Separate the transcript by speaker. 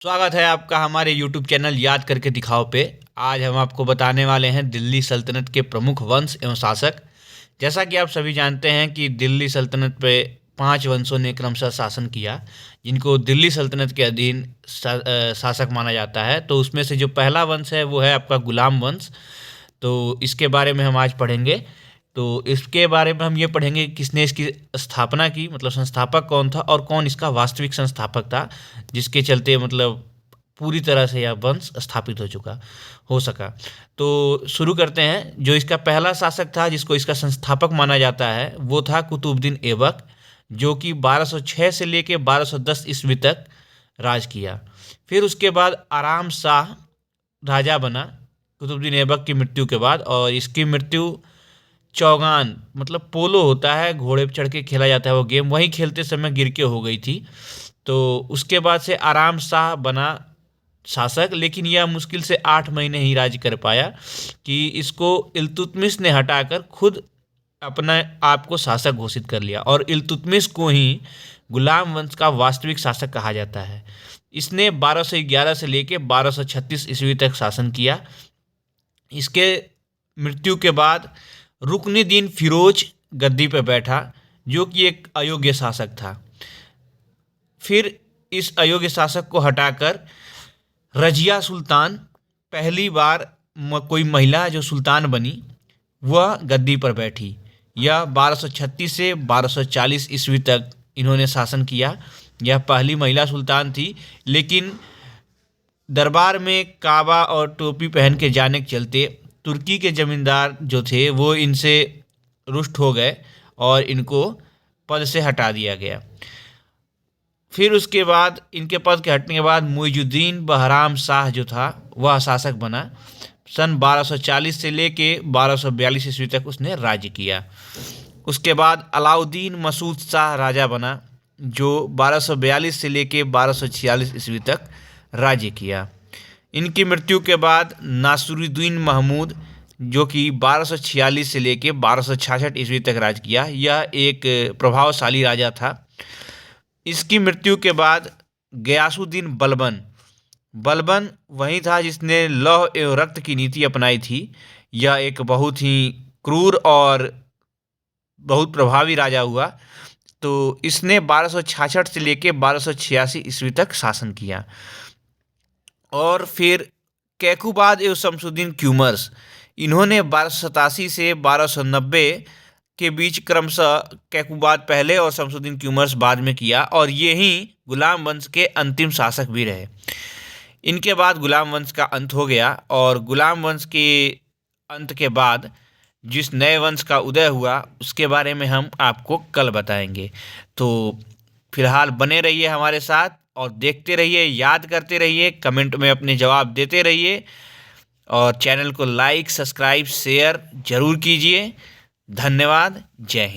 Speaker 1: स्वागत है आपका हमारे YouTube चैनल याद करके दिखाओ पे। आज हम आपको बताने वाले हैं दिल्ली सल्तनत के प्रमुख वंश एवं शासक। जैसा कि आप सभी जानते हैं कि दिल्ली सल्तनत पे 5 वंशों ने क्रमशः शासन किया, जिनको दिल्ली सल्तनत के अधीन शासक माना जाता है। तो उसमें से जो पहला वंश है वो है आपका गुलाम वंश। तो इसके बारे में हम आज पढ़ेंगे। तो इसके बारे में हम ये पढ़ेंगे कि किसने इसकी स्थापना की, मतलब संस्थापक कौन था और कौन इसका वास्तविक संस्थापक था, जिसके चलते मतलब पूरी तरह से यह वंश स्थापित हो सका। तो शुरू करते हैं। जो इसका पहला शासक था, जिसको इसका संस्थापक माना जाता है, वो था कुतुबुद्दीन ऐबक, जो कि 1206 से लेके 1210 ईस्वी तक राज किया। फिर उसके बाद आराम शाह राजा बना कुतुबुद्दीन ऐबक की मृत्यु के बाद, और इसकी मृत्यु चौगान मतलब पोलो होता है, घोड़े पर चढ़ के खेला जाता है वो गेम, वहीं खेलते समय गिर के हो गई थी। तो उसके बाद से आराम शाह बना शासक, लेकिन यह मुश्किल से 8 महीने ही राज कर पाया कि इसको इल्तुतमिश ने हटाकर खुद अपना आप को शासक घोषित कर लिया, और इल्तुतमिश को ही गुलाम वंश का वास्तविक शासक कहा जाता है। इसने 1211 से लेकर 1236 ईस्वी तक शासन किया। इसके मृत्यु के बाद रुकनुद्दीन फिरोज गद्दी पर बैठा, जो कि एक अयोग्य शासक था। फिर इस अयोग्य शासक को हटाकर रजिया सुल्तान, पहली बार कोई महिला जो सुल्तान बनी, वह गद्दी पर बैठी। यह 1236 से 1240 ईस्वी तक इन्होंने शासन किया। यह पहली महिला सुल्तान थी, लेकिन दरबार में काबा और टोपी पहन के जाने के चलते तुर्की के जमींदार जो थे वो इनसे रुष्ट हो गए और इनको पद से हटा दिया गया। फिर उसके बाद इनके पद के हटने के बाद मुइजुद्दीन बहराम शाह जो था वह शासक बना। सन 1240 से लेके 1242 ईस्वी तक उसने राज्य किया। उसके बाद अलाउद्दीन मसूद शाह राजा बना, जो 1242 से लेके 1246 ईस्वी तक राज्य किया। इनकी मृत्यु के बाद नासिरुद्दीन महमूद, जो कि 1246 से लेके 1266 ईस्वी तक राज किया, यह एक प्रभावशाली राजा था। इसकी मृत्यु के बाद गयासुद्दीन बलबन वही था जिसने लौह एवं रक्त की नीति अपनाई थी। यह एक बहुत ही क्रूर और बहुत प्रभावी राजा हुआ। तो इसने 1266 से लेके 1286 ईस्वी तक शासन किया। और फिर कैकुबाद एवं शमसुद्दीन क्यूमर्स, इन्होंने 1287 से 1290 के बीच क्रमशः कैकुबाद पहले और शमसुद्दीन क्यूमर्स बाद में किया, और ये ही गुलाम वंश के अंतिम शासक भी रहे। इनके बाद गुलाम वंश का अंत हो गया, और गुलाम वंश के अंत के बाद जिस नए वंश का उदय हुआ उसके बारे में हम आपको कल बताएंगे। तो फिलहाल बने रहिए हमारे साथ और देखते रहिए, याद करते रहिए, कमेंट में अपने जवाब देते रहिए, और चैनल को लाइक, सब्सक्राइब, शेयर जरूर कीजिए। धन्यवाद। जय हिंद।